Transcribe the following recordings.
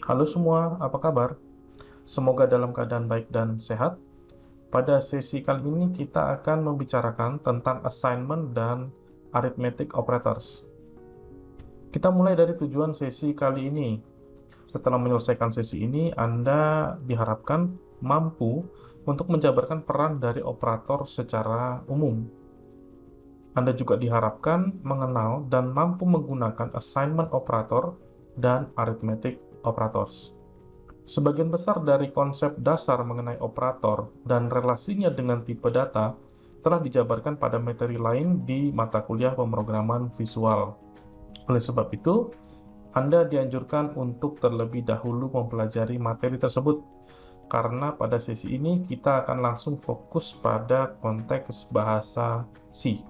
Halo semua, apa kabar? Semoga dalam keadaan baik dan sehat. Pada sesi kali ini kita akan membicarakan tentang assignment dan arithmetic operators. Kita mulai dari tujuan sesi kali ini. Setelah menyelesaikan sesi ini, Anda diharapkan mampu untuk menjabarkan peran dari operator secara umum. Anda juga diharapkan mengenal dan mampu menggunakan assignment operator dan arithmetic operators. Sebagian besar dari konsep dasar mengenai operator dan relasinya dengan tipe data telah dijabarkan pada materi lain di mata kuliah pemrograman visual. Oleh sebab itu, Anda dianjurkan untuk terlebih dahulu mempelajari materi tersebut, karena pada sesi ini kita akan langsung fokus pada konteks bahasa C.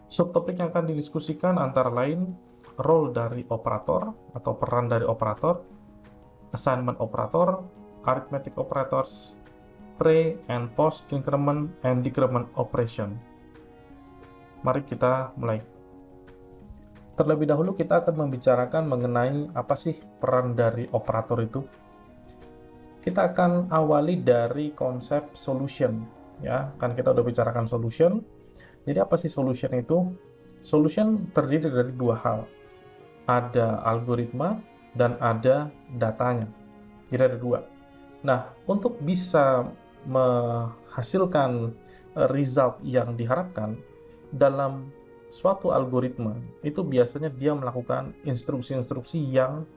Subtopik yang akan didiskusikan antara lain role dari operator atau peran dari operator, assignment operator, arithmetic operators, pre and post increment and decrement operation. Mari kita mulai. Terlebih dahulu kita akan membicarakan mengenai apa sih peran dari operator itu. Kita akan awali dari konsep solution, ya. Kan kita udah bicarakan solution. Jadi apa sih solution itu? Solution terdiri dari dua hal. Ada algoritma dan ada datanya. Jadi ada dua. Nah, untuk bisa menghasilkan result yang diharapkan dalam suatu algoritma, itu biasanya dia melakukan instruksi-instruksi yang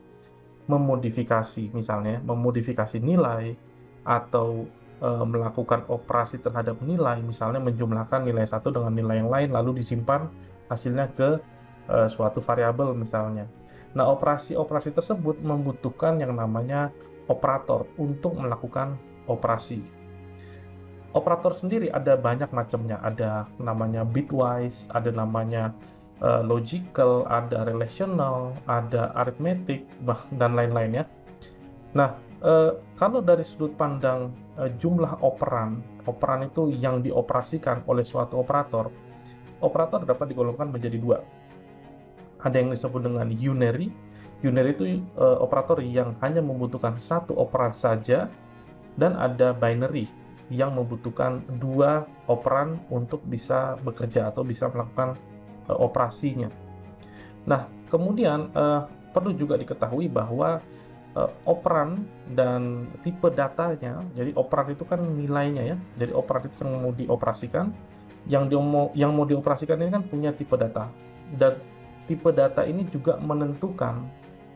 memodifikasi, misalnya memodifikasi nilai atau melakukan operasi terhadap nilai, misalnya menjumlahkan nilai satu dengan nilai yang lain lalu disimpan hasilnya ke suatu variabel misalnya. Nah, operasi-operasi tersebut membutuhkan yang namanya operator untuk melakukan operasi. Operator sendiri ada banyak macamnya, ada namanya bitwise, ada namanya logical, ada relational, ada arithmetic, dan lain-lainnya. Nah, kalau dari sudut pandang jumlah operan, operan itu yang dioperasikan oleh suatu operator, operator dapat digolongkan menjadi dua. Ada yang disebut dengan unary. Unary itu operator yang hanya membutuhkan satu operan saja, dan ada binary yang membutuhkan dua operan untuk bisa bekerja atau bisa melakukan operasinya. Nah, kemudian perlu juga diketahui bahwa operan dan tipe datanya, jadi operan itu kan nilainya ya, jadi operan itu yang mau dioperasikan, yang mau dioperasikan ini kan punya tipe data, dan tipe data ini juga menentukan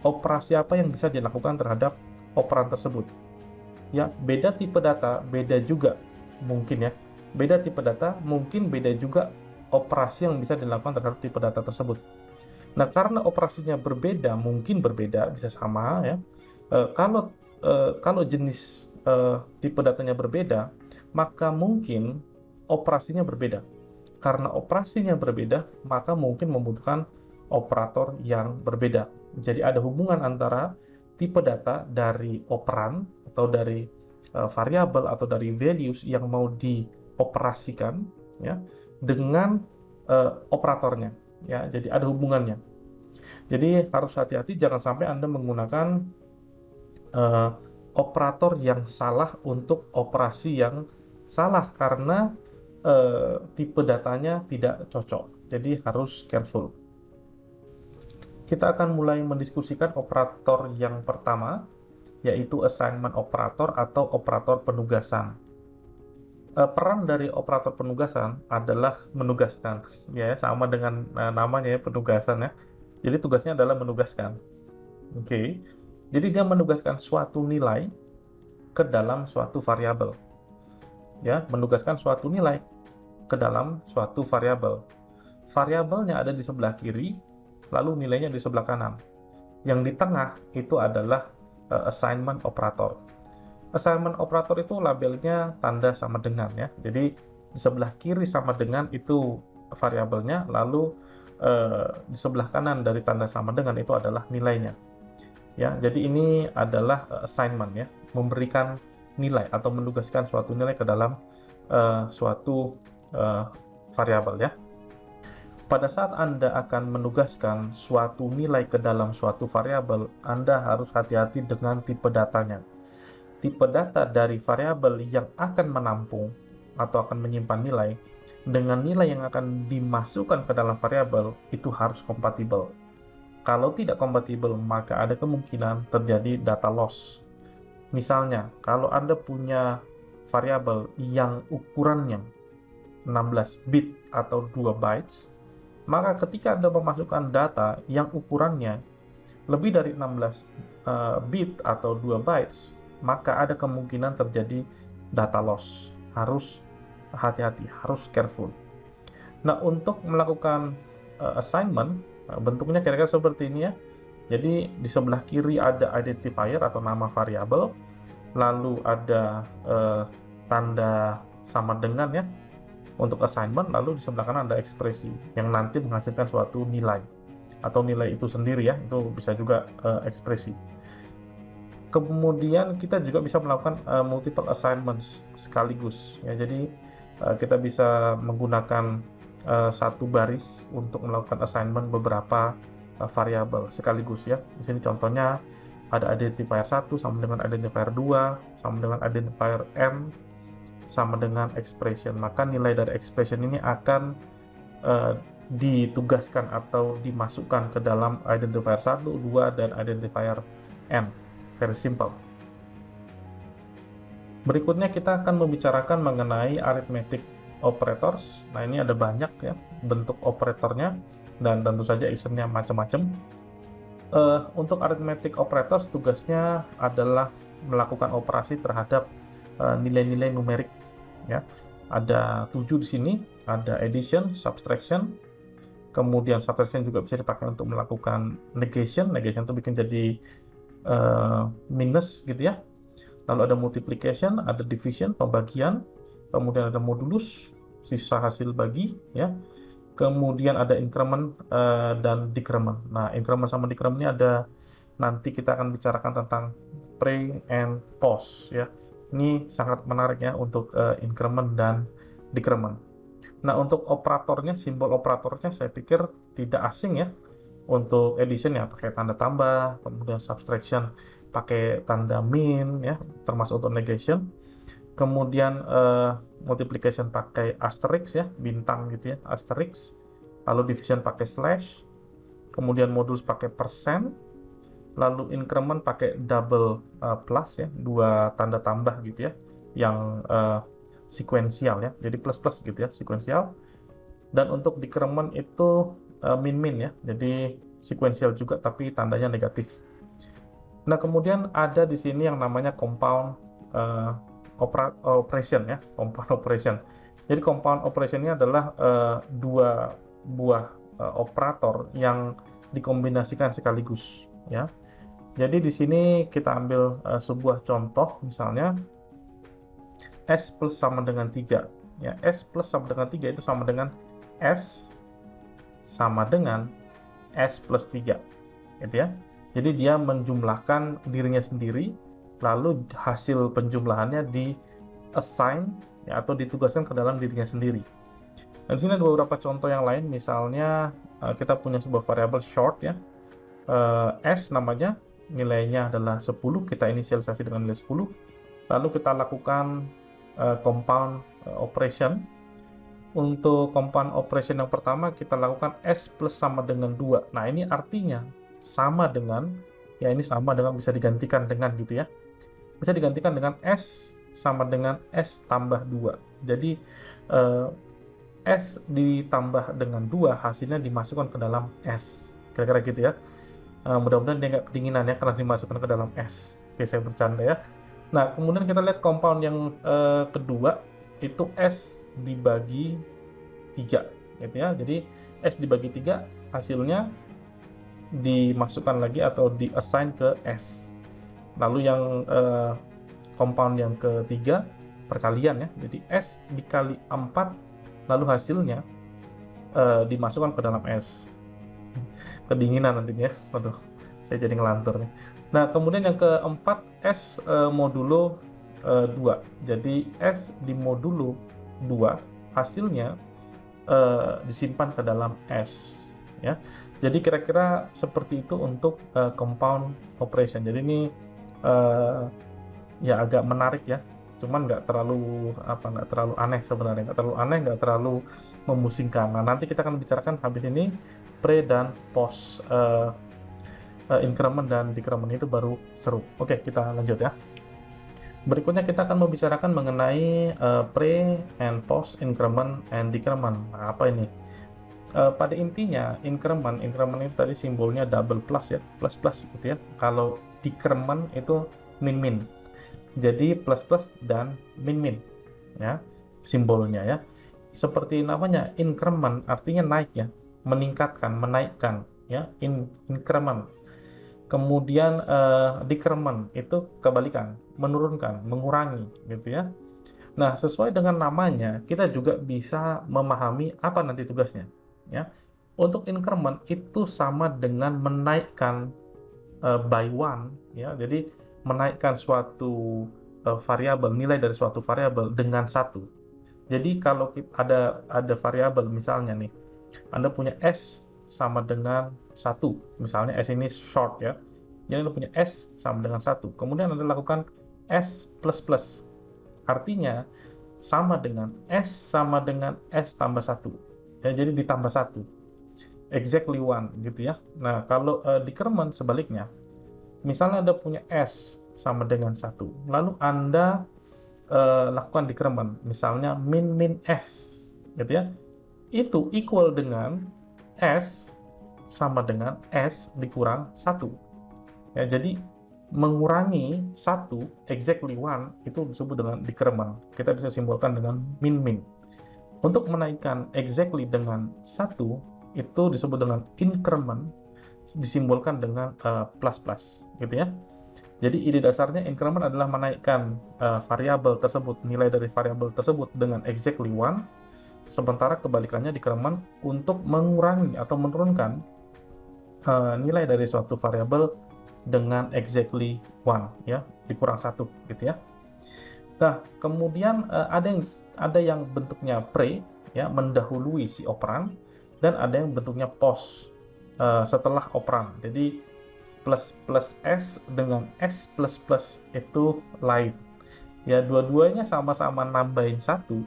operasi apa yang bisa dilakukan terhadap operan tersebut. Ya, beda tipe data, beda juga mungkin ya, beda tipe data, mungkin beda juga operasi yang bisa dilakukan terhadap tipe data tersebut. Nah, karena operasinya berbeda, mungkin berbeda, bisa sama ya. Kalau jenis tipe datanya berbeda, maka mungkin operasinya berbeda. Karena operasinya berbeda, maka mungkin membutuhkan operator yang berbeda. Jadi ada hubungan antara tipe data dari operan atau dari variabel atau dari values yang mau dioperasikan ya dengan operatornya ya. Jadi ada hubungannya. Jadi harus hati-hati, jangan sampai Anda menggunakan operator yang salah untuk operasi yang salah karena tipe datanya tidak cocok. Jadi harus careful. Kita akan mulai mendiskusikan operator yang pertama, yaitu assignment operator atau operator penugasan. Peran dari operator penugasan adalah menugaskan, ya sama dengan namanya ya, penugasan ya. Jadi tugasnya adalah menugaskan. Oke. Jadi dia menugaskan suatu nilai ke dalam suatu variabel. Ya, menugaskan suatu nilai ke dalam suatu variabel. Variabelnya ada di sebelah kiri, lalu nilainya di sebelah kanan. Yang di tengah itu adalah assignment operator. Assignment operator itu labelnya tanda sama dengan ya. Jadi di sebelah kiri sama dengan itu variabelnya, lalu di sebelah kanan dari tanda sama dengan itu adalah nilainya. Ya, jadi ini adalah assignment ya, memberikan nilai atau menugaskan suatu nilai ke dalam suatu variabel ya. Pada saat Anda akan menugaskan suatu nilai ke dalam suatu variabel, Anda harus hati-hati dengan tipe datanya. Tipe data dari variabel yang akan menampung atau akan menyimpan nilai dengan nilai yang akan dimasukkan ke dalam variabel itu harus kompatibel. Kalau tidak kompatibel, maka ada kemungkinan terjadi data loss. Misalnya, kalau Anda punya variabel yang ukurannya 16 bit atau 2 bytes, maka ketika Anda memasukkan data yang ukurannya lebih dari 16 bit atau 2 bytes, maka ada kemungkinan terjadi data loss. Harus hati-hati, harus careful. Nah, untuk melakukan assignment, bentuknya kira-kira seperti ini ya. Jadi di sebelah kiri ada identifier atau nama variabel, lalu ada tanda sama dengan ya untuk assignment, lalu di sebelah kanan ada ekspresi yang nanti menghasilkan suatu nilai atau nilai itu sendiri ya, itu bisa juga ekspresi. Kemudian kita juga bisa melakukan multiple assignments sekaligus ya. Jadi kita bisa menggunakan satu baris untuk melakukan assignment beberapa variabel sekaligus ya. Di sini contohnya ada identifier 1 sama dengan identifier 2 sama dengan identifier n sama dengan expression. Maka nilai dari expression ini akan ditugaskan atau dimasukkan ke dalam identifier 1, 2, dan identifier n. Very simple. Berikutnya kita akan membicarakan mengenai arithmetic operators. Nah, ini ada banyak ya bentuk operatornya dan tentu saja actionnya macam-macam. Untuk arithmetic operators tugasnya adalah melakukan operasi terhadap nilai-nilai numerik ya. Ada 7 di sini, ada addition, subtraction, kemudian subtraction juga bisa dipakai untuk melakukan negation. Negation itu bikin jadi minus gitu ya. Lalu ada multiplication, ada division, pembagian, kemudian ada modulus, sisa hasil bagi ya. Kemudian ada increment dan decrement. Nah, increment sama decrement ini ada, nanti kita akan bicarakan tentang pre and post ya. Ini sangat menarik ya untuk increment dan decrement. Nah, untuk operatornya, simbol operatornya saya pikir tidak asing ya. Untuk addition ya pakai tanda tambah, kemudian subtraction pakai tanda min ya, termasuk untuk negation. Kemudian multiplication pakai asterisk ya, bintang gitu ya, asterisk. Lalu division pakai slash. Kemudian modulus pakai persen. Lalu increment pakai double plus ya, dua tanda tambah gitu ya, yang sekuensial ya, jadi plus plus gitu ya, sekuensial. Dan untuk decrement itu min-min ya, jadi sekuensial juga tapi tandanya negatif. Nah, kemudian ada di sini yang namanya compound operation ya, compound operation. Jadi compound operation ini adalah dua buah operator yang dikombinasikan sekaligus ya. Jadi di sini kita ambil sebuah contoh, misalnya S plus sama dengan 3 ya. S plus sama dengan 3 itu sama dengan S sama dengan S plus 3 gitu ya. Jadi dia menjumlahkan dirinya sendiri, lalu hasil penjumlahannya di assign ya, atau ditugaskan ke dalam dirinya sendiri. Dan di sini ada beberapa contoh yang lain, misalnya kita punya sebuah variabel short ya, S namanya, nilainya adalah 10, kita inisialisasi dengan nilai 10, lalu kita lakukan compound operation. Untuk compound operation yang pertama kita lakukan S plus sama dengan 2. Nah, ini artinya sama dengan, ya ini sama dengan, bisa digantikan dengan gitu ya. Bisa digantikan dengan S sama dengan S tambah 2. Jadi S ditambah dengan 2 hasilnya dimasukkan ke dalam S. Kira-kira gitu ya. Mudah-mudahan dia nggak kedinginan ya karena dimasukkan ke dalam S. Oke, saya bercanda ya. Nah, kemudian kita lihat compound yang kedua, itu S dibagi 3 gitu ya. Jadi S dibagi 3 hasilnya dimasukkan lagi atau di-assign ke S. Lalu yang compound yang ketiga perkalian ya. Jadi S dikali 4 lalu hasilnya dimasukkan ke dalam S. Kedinginan nantinya. Waduh, saya jadi ngelantur nih. Nah, kemudian yang keempat S modulo 2. Jadi S di modulo 2 hasilnya disimpan ke dalam S, ya. Jadi kira-kira seperti itu untuk compound operation. Jadi ini ya agak menarik ya, cuman nggak terlalu aneh sebenarnya, nggak terlalu memusingkan. Nah, nanti kita akan bicarakan habis ini pre dan post increment dan decrement, itu baru seru. Oke, kita lanjut ya. Berikutnya kita akan membicarakan mengenai pre and post increment and decrement. Nah, apa ini? Pada intinya increment itu tadi simbolnya double plus ya, plus plus gitu ya. Kalau decrement itu min min. Jadi plus plus dan min min ya simbolnya ya. Seperti namanya increment artinya naik ya, meningkatkan, menaikkan ya, increment. Kemudian decrement itu kebalikan, menurunkan, mengurangi gitu ya. Nah, sesuai dengan namanya, kita juga bisa memahami apa nanti tugasnya ya. Untuk increment itu sama dengan menaikkan by one ya. Jadi menaikkan suatu variabel, nilai dari suatu variabel dengan satu. Jadi kalau ada variabel misalnya nih, Anda punya S sama dengan satu, misalnya S ini short ya. Jadi Anda punya S sama dengan satu. Kemudian Anda lakukan S plus plus. Artinya sama dengan S tambah satu. Ya, jadi ditambah satu. Exactly one gitu ya. Nah, kalau decrement sebaliknya, misalnya Anda punya S sama dengan satu, lalu Anda lakukan decrement, misalnya min min S, gitu ya, itu equal dengan S sama dengan S dikurang satu. Ya, jadi mengurangi satu, exactly one, itu disebut dengan decrement. Kita bisa simbolkan dengan min min. Untuk menaikkan exactly dengan satu, itu disebut dengan increment, disimbolkan dengan plus plus, gitu ya. Jadi ide dasarnya increment adalah menaikkan variabel tersebut, nilai dari variabel tersebut dengan exactly one, sementara kebalikannya decrement untuk mengurangi atau menurunkan nilai dari suatu variabel dengan exactly one, ya, dikurang satu, gitu ya. Nah, kemudian ada yang bentuknya pre, ya, mendahului si operan, dan ada yang bentuknya post, setelah operan. Jadi plus plus S dengan S plus plus itu lain. Ya, dua-duanya sama-sama nambahin satu,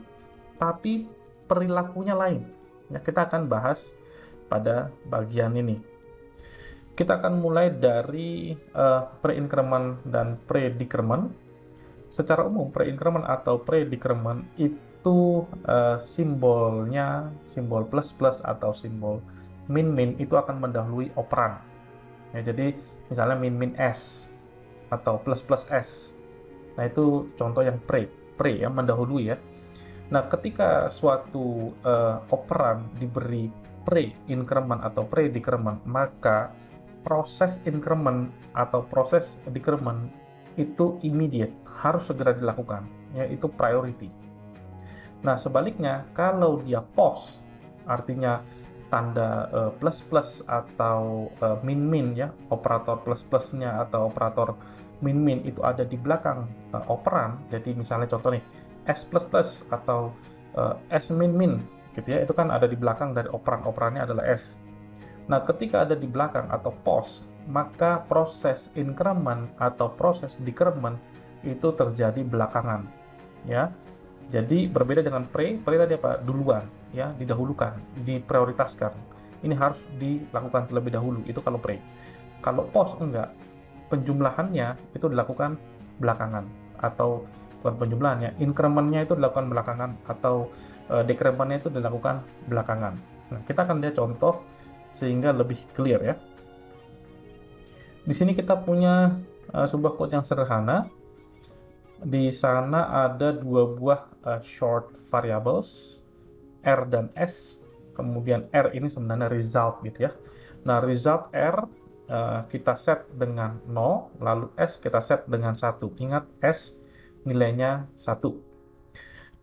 tapi perilakunya lain. Ya, kita akan bahas pada bagian ini. Kita akan mulai dari pre-increment dan pre-decrement. Secara umum, pre-increment atau pre-decrement itu simbolnya, simbol plus plus atau simbol min min itu akan mendahului operan. Ya, jadi misalnya min min S atau plus plus S. Nah, itu contoh yang pre ya, mendahului ya. Nah, ketika suatu operan diberi pre-increment atau pre-decrement, maka proses increment atau proses decrement itu immediate, harus segera dilakukan, yaitu priority. Nah, sebaliknya kalau dia post, artinya tanda plus plus atau min min ya, operator plus plusnya atau operator min min itu ada di belakang operan. Jadi misalnya contoh nih, S plus plus atau S min min gitu ya, itu kan ada di belakang dari operannya adalah S. Nah, ketika ada di belakang atau post, maka proses increment atau proses decrement itu terjadi belakangan ya. Jadi berbeda dengan pre tadi apa? Duluan, ya, didahulukan, diprioritaskan. Ini harus dilakukan terlebih dahulu, itu kalau pre. Kalau post enggak, penjumlahannya itu dilakukan belakangan, atau bukan penjumlahannya, increment-nya itu dilakukan belakangan, atau decrement-nya itu dilakukan belakangan. Nah, kita akan lihat contoh sehingga lebih clear ya. Di sini kita punya sebuah code yang sederhana. Di sana ada dua buah short variables, R dan S. Kemudian R ini sebenarnya result gitu ya. Nah, result R kita set dengan 0, lalu S kita set dengan 1. Ingat, S nilainya 1.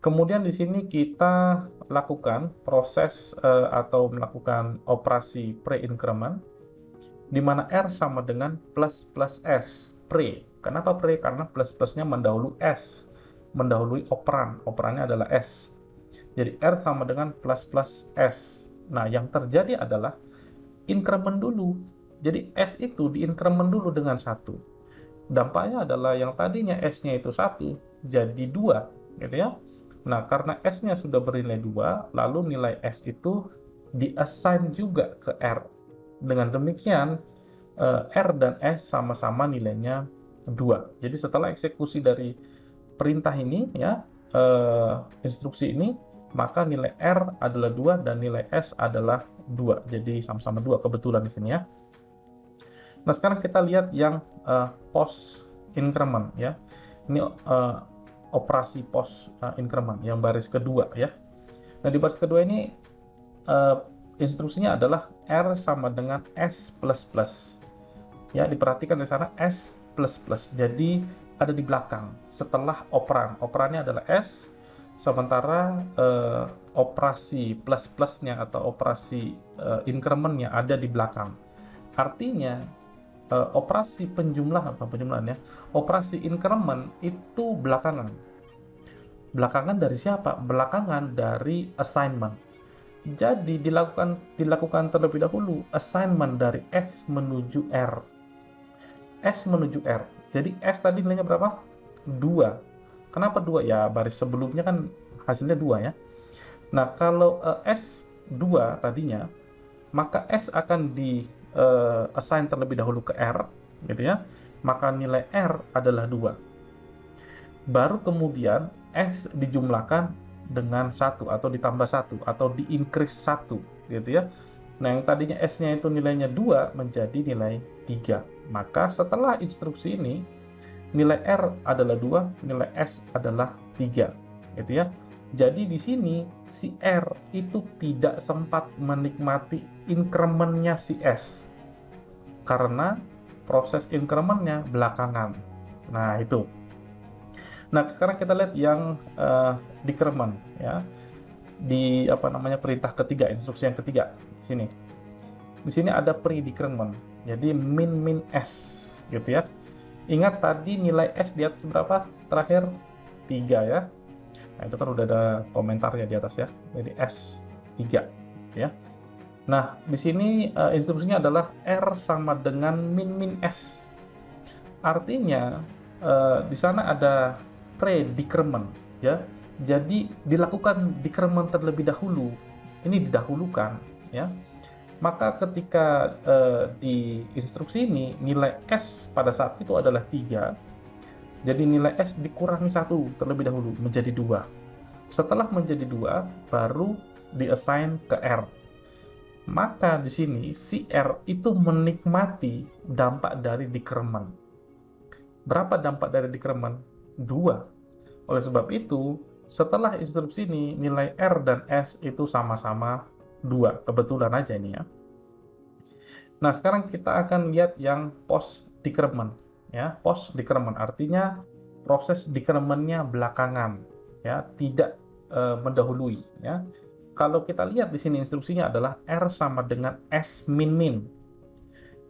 Kemudian di sini kita lakukan proses atau melakukan operasi pre-increment, di mana R sama dengan plus plus S, pre. Kenapa pre? Karena plus plusnya mendahului S, mendahului operannya adalah S. Jadi R sama dengan plus S. Nah, yang terjadi adalah increment dulu. Jadi S itu diincrement dulu dengan 1. Dampaknya adalah yang tadinya S-nya itu 1 jadi 2, gitu ya. Nah, karena S-nya sudah bernilai 2, lalu nilai S itu di-assign juga ke R. Dengan demikian, R dan S sama-sama nilainya 2. Jadi setelah eksekusi dari perintah ini, ya, instruksi ini, maka nilai R adalah 2 dan nilai S adalah 2. Jadi sama-sama 2 kebetulan di sini ya. Nah, sekarang kita lihat yang post increment ya. Ini operasi post increment yang baris kedua ya. Nah, di baris kedua ini instruksinya adalah R sama dengan S plus plus. Ya, diperhatikan di sana S plus plus. Jadi ada di belakang setelah operan. Operannya adalah S, sementara operasi plus plusnya atau operasi incrementnya ada di belakang. Artinya operasi penjumlahan ya, operasi increment itu belakangan. Belakangan dari siapa? Belakangan dari assignment. Jadi dilakukan terlebih dahulu assignment dari S menuju R. S menuju R. Jadi S tadi nilainya berapa? 2. Kenapa 2? Ya, baris sebelumnya kan hasilnya 2 ya. Nah, kalau S 2 tadinya, maka S akan di assign terlebih dahulu ke R, gitu ya. Maka nilai R adalah 2. Baru kemudian S dijumlahkan dengan 1 atau ditambah 1 atau di-increase 1, gitu ya. Nah, yang tadinya S-nya itu nilainya 2 menjadi nilai 3. Maka setelah instruksi ini, nilai R adalah 2, nilai S adalah 3, gitu ya. Jadi di sini si R itu tidak sempat menikmati increment-nya si S karena proses increment-nya belakangan. Nah, itu. Nah, sekarang kita lihat yang decrement ya. Di perintah ketiga, instruksi yang ketiga di sini. Di sini ada pre-decrement. Jadi min S gitu ya. Ingat tadi nilai S di atas berapa? Terakhir 3 ya. Nah, itu kan udah ada komentarnya di atas ya. Jadi S 3 ya. Nah, di sini instruksinya adalah R sama dengan min S. Artinya di sana ada pre-decrement ya. Jadi dilakukan decrement terlebih dahulu. Ini didahulukan ya. Maka ketika di instruksi ini nilai S pada saat itu adalah 3. Jadi nilai S dikurangi 1 terlebih dahulu menjadi 2. Setelah menjadi 2 baru diassign ke R. Maka di sini si R itu menikmati dampak dari decrement. Berapa dampak dari decrement? 2. Oleh sebab itu, setelah instruksi ini nilai R dan S itu sama-sama 2. Kebetulan aja ini ya. Nah, sekarang kita akan lihat yang post decrement ya. Post decrement artinya proses decrement-nya belakangan ya, tidak mendahului ya. Kalau kita lihat di sini instruksinya adalah R sama dengan S min.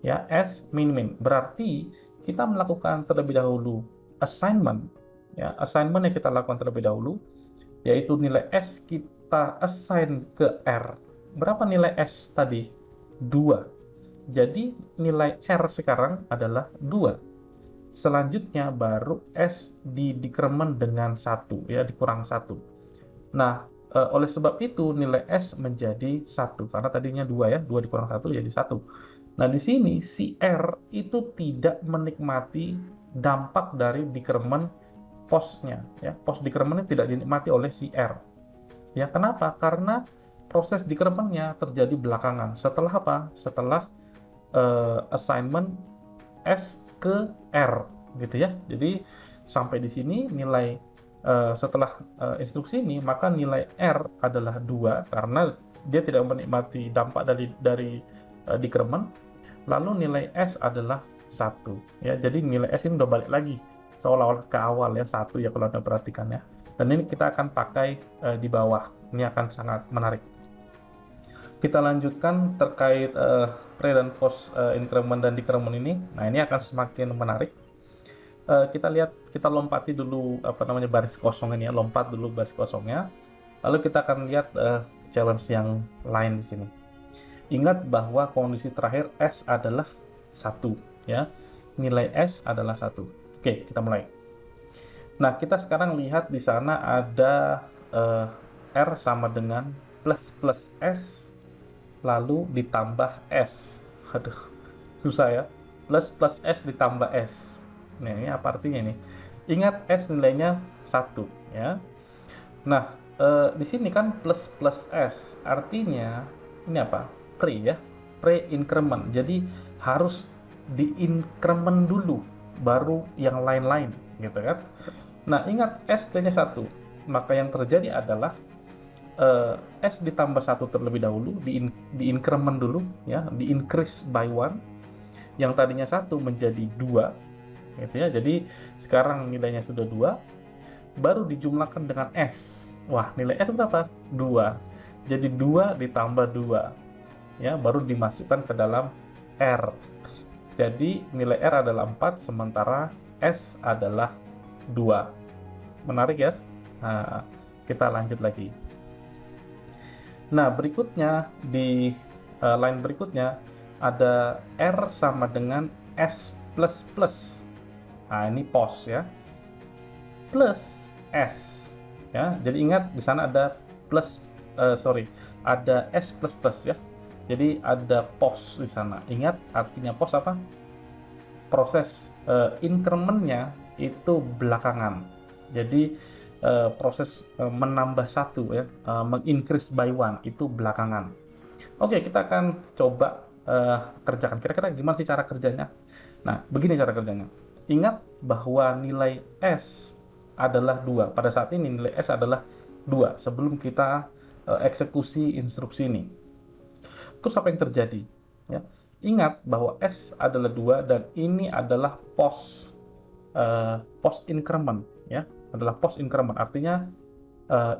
Ya, S min. Berarti kita melakukan terlebih dahulu assignment ya, assignment yang kita lakukan terlebih dahulu yaitu nilai S kita assign ke R. Berapa nilai S tadi? 2. Jadi nilai R sekarang adalah 2. Selanjutnya baru S di decrement dengan 1 ya, dikurang 1. Nah, oleh sebab itu nilai S menjadi 1 karena tadinya 2 ya, 2 dikurang 1 jadi 1. Nah, di sini si R itu tidak menikmati dampak dari decrement postnya ya. Post decrement tidak dinikmati oleh si R. Ya, kenapa? Karena proses decrement-nya terjadi belakangan. Setelah apa? Setelah assignment S ke R gitu ya. Jadi sampai di sini nilai setelah instruksi ini maka nilai R adalah 2 karena dia tidak menikmati dampak dari decrement. Lalu nilai S adalah 1 ya. Jadi nilai S ini udah balik lagi seolah-olah ke awal ya, 1 ya kalau Anda perhatikan ya. Dan ini kita akan pakai di bawah. Ini akan sangat menarik. Kita lanjutkan terkait pre dan post increment dan decrement ini. Nah, ini akan semakin menarik. Kita lihat, kita lompati dulu baris kosong ini ya, lompat dulu baris kosongnya. Lalu kita akan lihat challenge yang lain di sini. Ingat bahwa kondisi terakhir S adalah 1, ya. Nilai S adalah 1. Oke, kita mulai. Nah, kita sekarang lihat di sana ada R sama dengan plus S, lalu ditambah S. Aduh, susah ya. Plus S ditambah S. Nah, ini apa artinya ini? Ingat S nilainya 1, ya. Nah, di sini kan plus S, artinya ini apa? Pre ya, pre-increment. Jadi harus di-increment dulu, baru yang lain-lain, gitu kan? Nah, ingat S nilainya 1, maka yang terjadi adalah S ditambah 1 terlebih dahulu, di-increment dulu, ya, di-increase by 1, yang tadinya 1 menjadi 2, gitu ya. Jadi sekarang nilainya sudah 2, baru dijumlahkan dengan S. Wah, nilai S berapa? 2. Jadi 2 ditambah 2, ya, baru dimasukkan ke dalam R. Jadi nilai R adalah 4, sementara S adalah 2. Menarik ya? Nah, kita lanjut lagi. Nah, berikutnya di line berikutnya ada R sama dengan S plus plus. Nah, ini pos ya. Plus S. Ya, jadi ingat di sana ada ada S plus plus ya. Jadi ada pos di sana. Ingat artinya pos apa? Proses increment-nya itu belakangan. Jadi proses menambah 1 ya, meng-increase by 1 itu belakangan. Oke, kita akan coba kerjakan. Kira-kira gimana sih cara kerjanya? Nah, begini cara kerjanya. Ingat bahwa nilai S adalah 2. Pada saat ini nilai S adalah 2 sebelum kita eksekusi instruksi ini. Terus apa yang terjadi? Ya. Ingat bahwa S adalah 2 dan ini adalah post increment ya, adalah post increment, artinya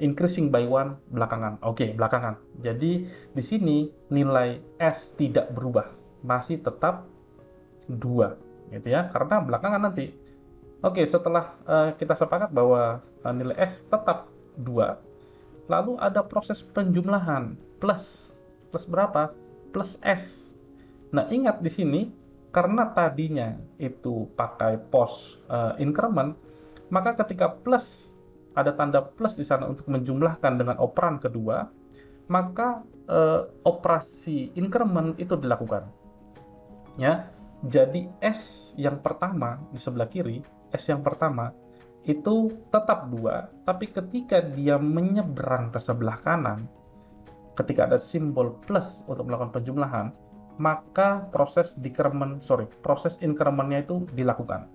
increasing by 1 belakangan. Oke, belakangan. Jadi di sini nilai S tidak berubah, masih tetap 2 gitu ya, karena belakangan nanti. Oke, setelah kita sepakat bahwa nilai S tetap 2, lalu ada proses penjumlahan plus berapa? Plus S. Nah, ingat di sini karena tadinya itu pakai post increment, maka ketika plus ada tanda plus di sana untuk menjumlahkan dengan operan kedua, maka operasi increment itu dilakukan. Ya. Jadi S yang pertama di sebelah kiri, S yang pertama itu tetap 2, tapi ketika dia menyeberang ke sebelah kanan, ketika ada simbol plus untuk melakukan penjumlahan, maka proses increment-nya itu dilakukan.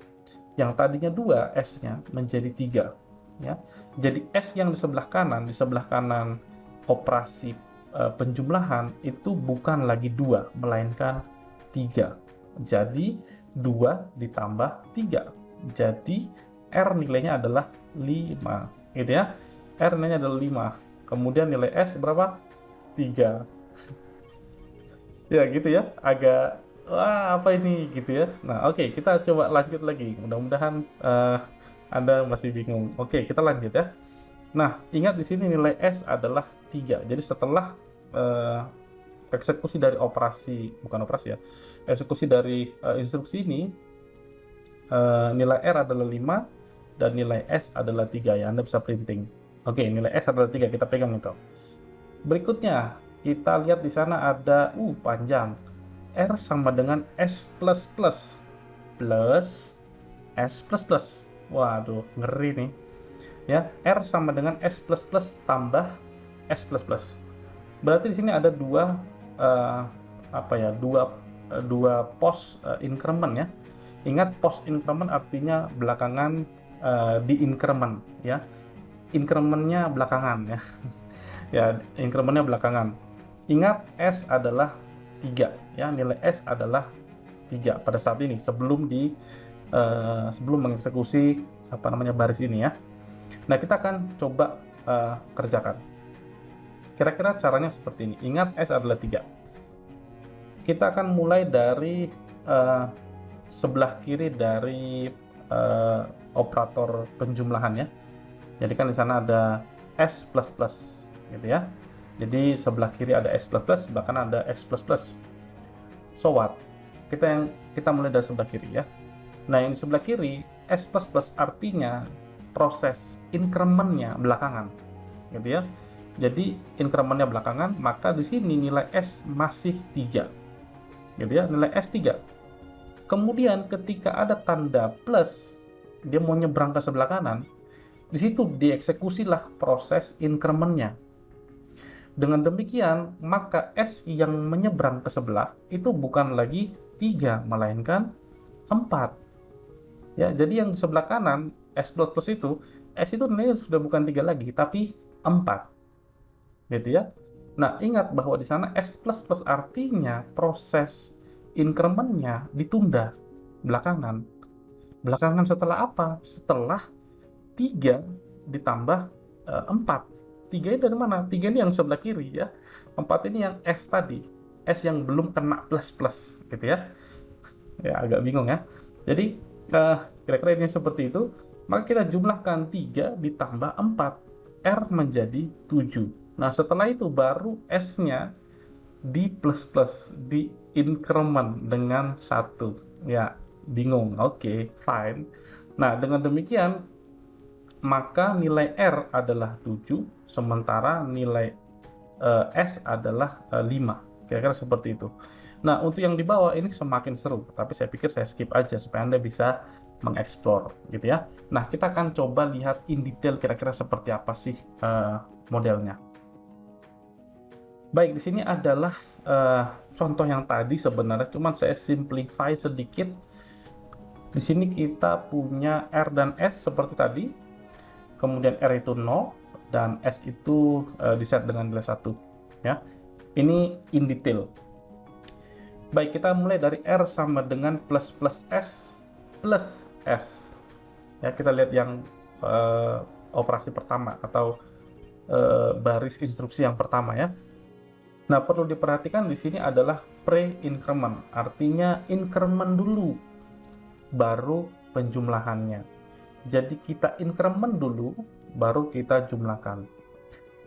Yang tadinya 2 S-nya menjadi 3 ya. Jadi S yang di sebelah kanan operasi penjumlahan itu bukan lagi 2 melainkan 3. Jadi 2 ditambah 3. Jadi R nilainya adalah 5 gitu ya. R nilainya adalah 5. Kemudian nilai S berapa? 3. Ya gitu ya, agak wah apa ini gitu ya. Nah, oke, kita coba lanjut lagi. Mudah-mudahan Anda masih bingung. Oke, kita lanjut ya. Nah, ingat di sini nilai S adalah 3. Jadi setelah eksekusi dari eksekusi dari instruksi ini, nilai R adalah 5 dan nilai S adalah 3 ya. Anda bisa printing. Oke, nilai S adalah 3, kita pegang itu. Berikutnya, kita lihat di sana ada panjang. R sama dengan S plus S plus. Waduh, ngeri nih. Ya, R sama dengan S plus tambah S plus. Berarti di sini ada dua post increment ya. Ingat post increment artinya belakangan di increment ya. Increment-nya belakangan ya. Ya, increment-nya belakangan. Ingat S adalah 3 ya, nilai S adalah 3 pada saat ini sebelum mengeksekusi baris ini ya. Nah, kita akan coba kerjakan. Kira-kira caranya seperti ini. Ingat S adalah 3. Kita akan mulai dari sebelah kiri dari operator penjumlahan ya. Jadi kan di sana ada S plus plus. gitu ya. Jadi sebelah kiri ada S++, sebelah kanan ada S++. So what? Kita mulai dari sebelah kiri ya. Nah, yang di sebelah kiri S++ artinya proses increment-nya belakangan, gitu ya. Jadi increment-nya belakangan, maka di sini nilai S masih 3, gitu ya, nilai S 3. Kemudian ketika ada tanda plus, dia mau nyebrang ke sebelah kanan, di situ dieksekusilah proses increment-nya. Dengan demikian, maka S yang menyeberang ke sebelah itu bukan lagi 3, melainkan 4. Ya, jadi yang di sebelah kanan, S++ itu, S itu nilainya sudah bukan 3 lagi, tapi 4. Gitu ya. Nah, ingat bahwa di sana S++ artinya proses increment-nya ditunda belakangan. Belakangan setelah apa? Setelah 3 ditambah 4. 3 ini dari mana? 3 ini yang sebelah kiri ya. 4 ini yang S tadi. S yang belum kena plus-plus gitu ya. Ya, agak bingung ya. Jadi, kira-kira ini seperti itu. Maka kita jumlahkan 3 ditambah 4. R menjadi 7. Nah, setelah itu baru S-nya di plus-plus, di increment dengan 1. Ya, bingung. Oke, fine. Nah, dengan demikian, maka nilai R adalah 7, sementara nilai S adalah 5. Kira-kira seperti itu. Nah, untuk yang di bawah ini semakin seru, tapi saya pikir saya skip aja supaya Anda bisa mengeksplor, gitu ya. Nah, kita akan coba lihat in detail kira-kira seperti apa sih modelnya. Baik, di sini adalah contoh yang tadi sebenarnya, cuman saya simplify sedikit. Di sini kita punya R dan S seperti tadi, kemudian R itu 0, dan S itu diset dengan nilai 1. Ya. Ini in detail. Baik, kita mulai dari R sama dengan plus S plus S. Ya, kita lihat yang operasi pertama atau baris instruksi yang pertama ya. Nah, perlu diperhatikan di sini adalah pre-increment, artinya increment dulu, baru penjumlahannya. Jadi kita increment dulu, baru kita jumlahkan.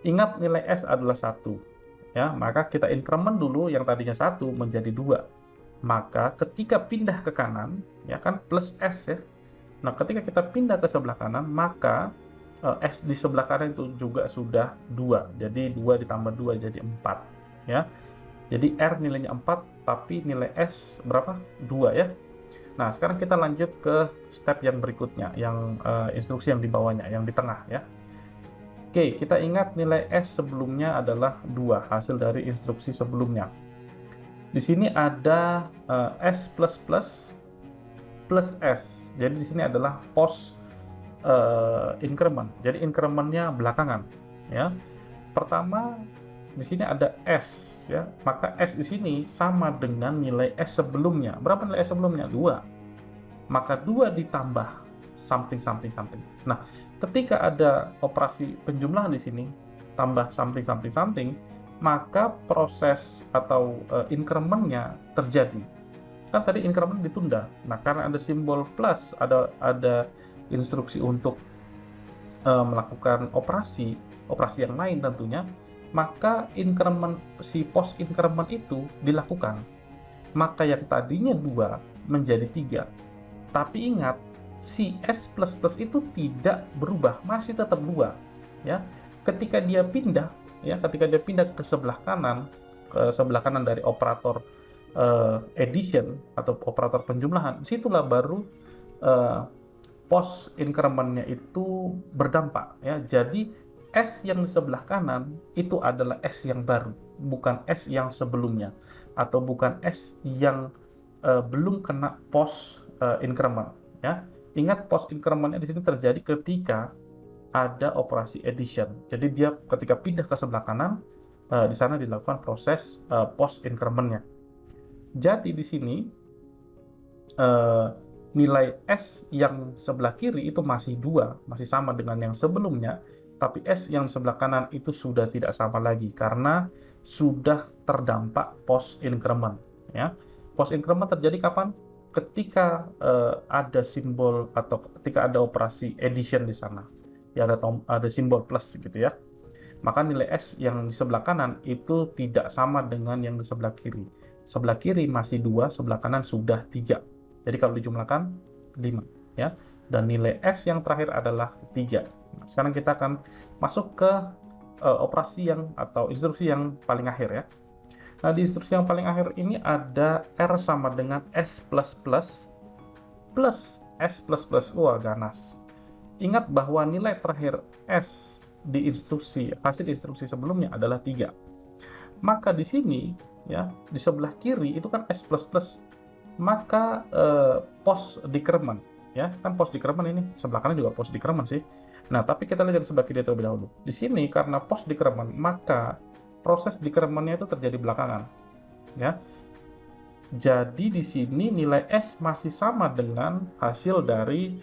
Ingat nilai S adalah 1. Ya, maka kita increment dulu yang tadinya 1 menjadi 2. Maka ketika pindah ke kanan, ya kan plus S ya. Nah, ketika kita pindah ke sebelah kanan, maka S di sebelah kanan itu juga sudah 2. Jadi 2 ditambah 2 jadi 4. Ya. Jadi R nilainya 4, tapi nilai S berapa? 2 ya. Nah, sekarang kita lanjut ke step yang berikutnya, yang instruksi yang di bawahnya, yang di tengah ya. Oke, kita ingat nilai S sebelumnya adalah 2, hasil dari instruksi sebelumnya. Di sini ada S++ plus S. Jadi di sini adalah post increment. Jadi increment-nya belakangan ya. Pertama di sini ada S ya. Maka S di sini sama dengan nilai S sebelumnya. Berapa nilai S sebelumnya? 2. Maka 2 ditambah something. Nah, ketika ada operasi penjumlahan di sini tambah something, maka proses atau increment-nya terjadi. Kan tadi increment ditunda. Nah, karena ada simbol plus, ada instruksi untuk melakukan operasi yang lain tentunya, maka increment si post increment itu dilakukan. Maka yang tadinya 2 menjadi 3. Tapi ingat, si S++ itu tidak berubah, masih tetap 2 ya. Ketika dia pindah ke sebelah kanan dari operator addition atau operator penjumlahan, disitulah baru post increment-nya itu berdampak ya. Jadi S yang di sebelah kanan itu adalah S yang baru, bukan S yang sebelumnya, atau bukan S yang belum kena post increment ya. Ingat, post increment-nya di sini terjadi ketika ada operasi addition. Jadi dia ketika pindah ke sebelah kanan, di sana dilakukan proses post increment-nya. Jadi di sini nilai S yang sebelah kiri itu masih 2, masih sama dengan yang sebelumnya, tapi S yang sebelah kanan itu sudah tidak sama lagi karena sudah terdampak post increment ya. Post increment terjadi kapan? Ketika ada simbol atau ketika ada operasi addition di sana. Ya, ada simbol plus gitu ya. Maka nilai S yang di sebelah kanan itu tidak sama dengan yang di sebelah kiri. Sebelah kiri masih 2, sebelah kanan sudah 3. Jadi kalau dijumlahkan 5 ya. Dan nilai S yang terakhir adalah 3. Nah, sekarang kita akan masuk ke operasi yang atau instruksi yang paling akhir ya. Nah, di instruksi yang paling akhir ini ada R sama dengan S++ plus S++. Wah, ganas. Ingat bahwa nilai terakhir S di hasil instruksi sebelumnya adalah 3. Maka di sini ya, di sebelah kiri itu kan S++. Maka post decrement ya, kan post decrement ini, sebelah kanan juga post decrement sih. Nah, tapi kita lihat yang sebelah kiri terlebih dahulu. Di sini karena post decrement, maka proses decrement-nya itu terjadi belakangan. Ya. Jadi di sini nilai S masih sama dengan hasil dari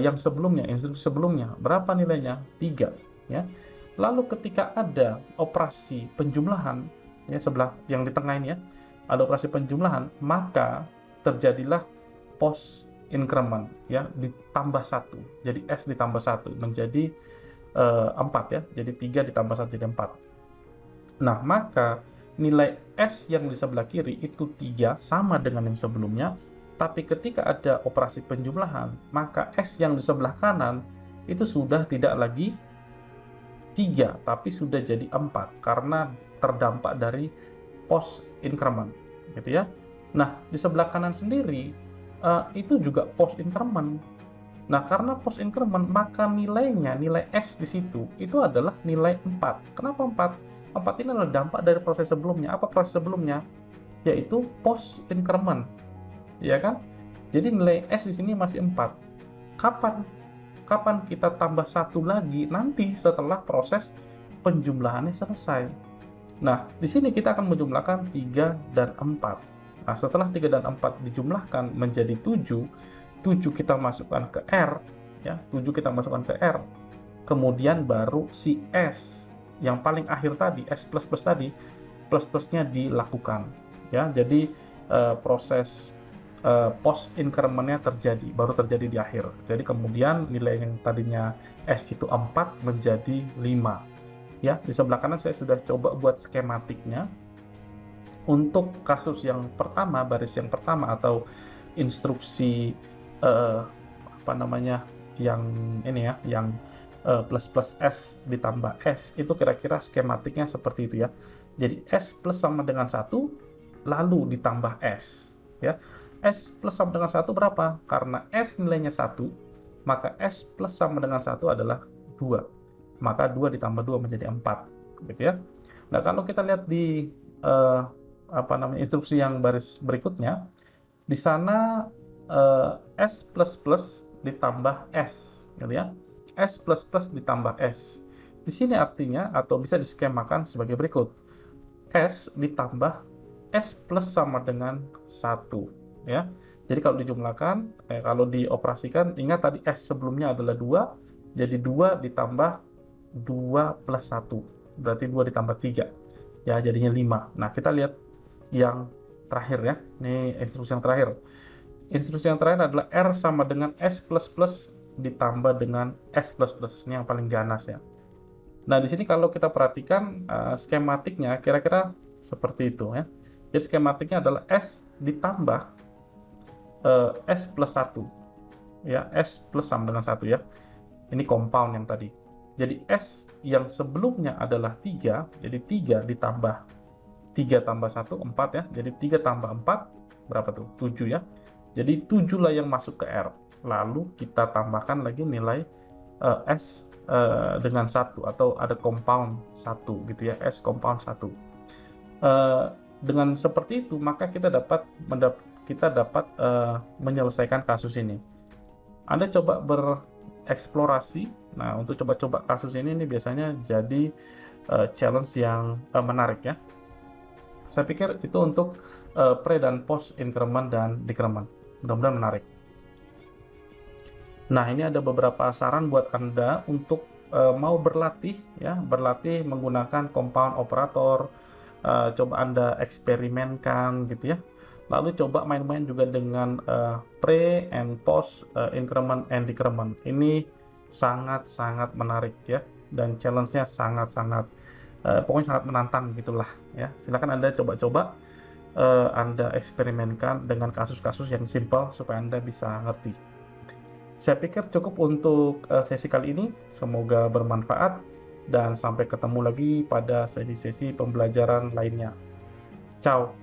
yang sebelumnya, instruksi sebelumnya. Berapa nilainya? 3. Ya. Lalu ketika ada operasi penjumlahan, ya sebelah yang di tengah ini ya, ada operasi penjumlahan, maka terjadilah post increment ya, ditambah 1. Jadi S ditambah 1 menjadi 4 ya. Jadi 3 ditambah 1 jadi 4. Nah, maka nilai S yang di sebelah kiri itu 3 sama dengan yang sebelumnya, tapi ketika ada operasi penjumlahan, maka S yang di sebelah kanan itu sudah tidak lagi 3, tapi sudah jadi 4 karena terdampak dari post increment gitu ya. Nah, di sebelah kanan sendiri itu juga post increment. Nah, karena post increment, maka nilainya, nilai S di situ, itu adalah nilai 4. Kenapa 4? 4 ini adalah dampak dari proses sebelumnya. Apa proses sebelumnya? Yaitu post increment. Ya kan? Jadi nilai S di sini masih 4. Kapan? Kapan kita tambah 1 lagi? Nanti setelah proses penjumlahannya selesai. Nah, di sini kita akan menjumlahkan 3 dan 4. Nah, setelah 3 dan 4 dijumlahkan menjadi 7, 7 kita masukkan ke R, ya, 7 kita masukkan ke R, kemudian baru si S, yang paling akhir tadi, S++ tadi, plus-plusnya dilakukan. Ya, jadi proses post increment-nya baru terjadi di akhir. Jadi kemudian nilai yang tadinya S itu 4 menjadi 5. Ya, di sebelah kanan saya sudah coba buat skematiknya. Untuk kasus yang pertama, baris yang pertama atau instruksi yang ini ya, yang plus S ditambah S, itu kira-kira skematiknya seperti itu ya. Jadi S plus sama dengan 1, lalu ditambah S ya. S plus sama dengan 1 berapa? Karena S nilainya 1, maka S plus sama dengan 1 adalah 2. Maka 2 ditambah 2 menjadi 4 gitu ya. Nah, kalau kita lihat di instruksi yang baris berikutnya, di sana S++ ditambah S gitu ya. S++ ditambah S. Di sini artinya atau bisa diskemakan sebagai berikut. S ditambah S plus sama dengan 1 ya. Jadi kalau dijumlahkan, kalau dioperasikan, ingat tadi S sebelumnya adalah 2, jadi 2 ditambah 2 plus 1, berarti 2 ditambah 3 ya, jadinya 5. Nah, kita lihat yang terakhir ya, ini instruksi yang terakhir. Instruksi yang terakhir adalah R sama dengan S++ ditambah dengan S++, ini yang paling ganas ya. Nah, di sini kalau kita perhatikan skematiknya kira-kira seperti itu ya. Jadi skematiknya adalah S ditambah S plus 1 ya, S plus sama dengan 1 ya. Ini compound yang tadi. Jadi S yang sebelumnya adalah 3, jadi 3 ditambah 3 tambah 1, 4 ya. Jadi 3 tambah 4, berapa tuh? 7 ya. Jadi 7 lah yang masuk ke R. Lalu kita tambahkan lagi nilai S dengan 1, atau ada compound 1 gitu ya, S compound 1. Dengan seperti itu, maka kita dapat menyelesaikan kasus ini. Anda coba bereksplorasi. Nah, untuk coba-coba kasus ini biasanya jadi challenge yang menarik ya. Saya pikir itu untuk pre dan post increment dan decrement. Mudah-mudahan menarik. Nah, ini ada beberapa saran buat Anda untuk mau berlatih ya, berlatih menggunakan compound operator. Coba Anda eksperimenkan gitu ya. Lalu coba main-main juga dengan pre and post increment and decrement. Ini sangat-sangat menarik ya. dan challenge-nya sangat-sangat pokoknya sangat menantang gitulah ya. Silakan Anda coba-coba, Anda eksperimenkan dengan kasus-kasus yang simpel supaya Anda bisa ngerti. Saya pikir cukup untuk sesi kali ini. Semoga bermanfaat dan sampai ketemu lagi pada sesi-sesi pembelajaran lainnya. Ciao.